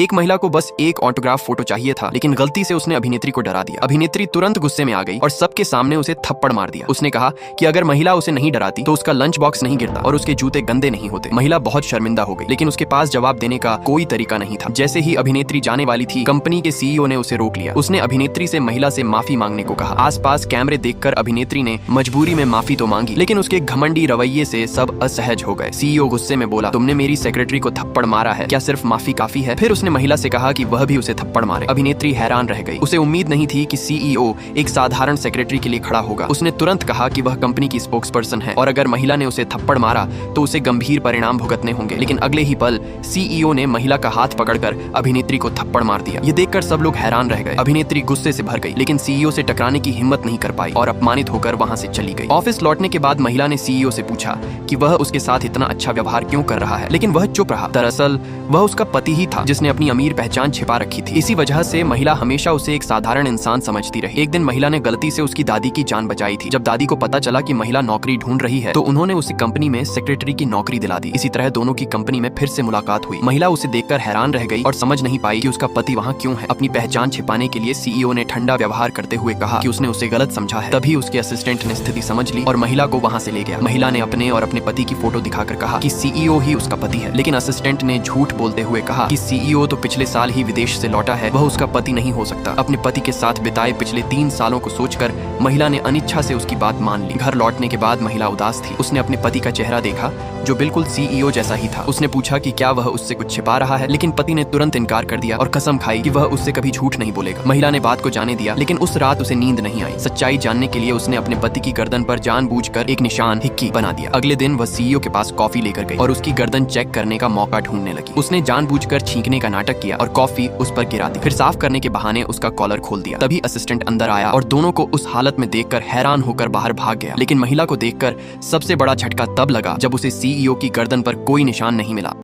एक महिला को बस एक ऑटोग्राफ फोटो चाहिए था, लेकिन गलती से उसने अभिनेत्री को डरा दिया। अभिनेत्री तुरंत गुस्से में आ गई और सबके सामने उसे थप्पड़ मार दिया। उसने कहा कि अगर महिला उसे नहीं डराती तो उसका लंच बॉक्स नहीं गिरता और उसके जूते गंदे नहीं होते। महिला बहुत शर्मिंदा हो गई, लेकिन उसके पास जवाब देने का कोई तरीका नहीं था। जैसे ही अभिनेत्री जाने वाली थी, कंपनी के सीईओ ने उसे रोक लिया। उसने अभिनेत्री से महिला से माफी मांगने को कहा। आसपास कैमरे देखकर अभिनेत्री ने मजबूरी में माफी तो मांगी, लेकिन उसके घमंडी रवैये से सब असहज हो गए। सीईओ गुस्से में बोला, तुमने मेरी सेक्रेटरी को थप्पड़ मारा है, क्या सिर्फ माफी काफी है? फिर उसने महिला से कहा कि वह भी उसे थप्पड़ मारे। अभिनेत्री हैरान रह गई। उसे उम्मीद नहीं थी कि सीईओ एक साधारण सेक्रेटरी के लिए खड़ा होगा। उसने तुरंत कहा कि वह कंपनी की स्पोक्सपर्सन है और अगर महिला ने उसे थप्पड़ मारा तो उसे गंभीर परिणाम भुगतने होंगे। लेकिन अगले ही पल सीईओ ने महिला का हाथ पकड़कर अभिनेत्री को थप्पड़ मार दिया। ये देखकर सब लोग हैरान रह गए। अभिनेत्री गुस्से से भर गई, लेकिन सीईओ से टकराने की हिम्मत नहीं कर पाई और अपमानित होकर वहां से चली गई। ऑफिस लौटने के बाद महिला ने सीईओ से पूछा कि वह उसके साथ इतना अच्छा व्यवहार क्यों कर रहा है, लेकिन वह चुप रहा। दरअसल वह उसका पति ही था जिसने अपनी अमीर पहचान छिपा रखी थी। इसी वजह से महिला हमेशा उसे एक साधारण इंसान समझती रही। एक दिन महिला ने गलती से उसकी दादी की जान बचाई थी। जब दादी को पता चला कि महिला नौकरी ढूंढ रही है तो उन्होंने उसे कंपनी में सेक्रेटरी की नौकरी दिला दी। इसी तरह दोनों की कंपनी में फिर से मुलाकात हुई। महिला उसे देखकर हैरान रह गई और समझ नहीं पाई कि उसका पति वहाँ क्यों है। अपनी पहचान छिपाने के लिए सीईओ ने ठंडा व्यवहार करते हुए कहा कि उसने उसे गलत समझा है। तभी उसके असिस्टेंट ने स्थिति समझ ली और महिला को वहाँ से ले गया। महिला ने अपने और अपने पति की फोटो दिखाकर कहा कि सीईओ ही उसका पति है, लेकिन असिस्टेंट ने झूठ बोलते हुए कहा कि सीईओ तो पिछले साल ही विदेश से लौटा है, वह उसका पति नहीं हो सकता। अपने पति के साथ बिताए पिछले 3 सालों को सोचकर महिला ने अनिच्छा से उसकी बात मान ली। घर लौटने के बाद महिला उदास थी। उसने अपने पति का चेहरा देखा जो बिल्कुल सीईओ जैसा ही था। उसने पूछा कि क्या वह उससे कुछ छिपा रहा है, लेकिन पति ने तुरंत इनकार कर दिया और कसम खाई कि वह उससे कभी झूठ नहीं बोलेगा। महिला ने बात को जाने दिया, लेकिन उस रात उसे नींद नहीं आई। सच्चाई जानने के लिए उसने अपने पति की गर्दन पर जानबूझकर एक निशान हिक्की बना दिया। अगले दिन वह सीईओ के पास कॉफी लेकर गई और उसकी गर्दन चेक करने का मौका ढूंढने लगी। उसने जानबूझकर छींकने का नाटक किया और कॉफी उस पर गिरा दी। फिर साफ करने के बहाने उसका कॉलर खोल दिया। तभी असिस्टेंट अंदर आया और दोनों को उस हालत में देखकर हैरान होकर बाहर भाग गया। लेकिन महिला को देखकर सबसे बड़ा झटका तब लगा जब उसे सीईओ की गर्दन पर कोई निशान नहीं मिला।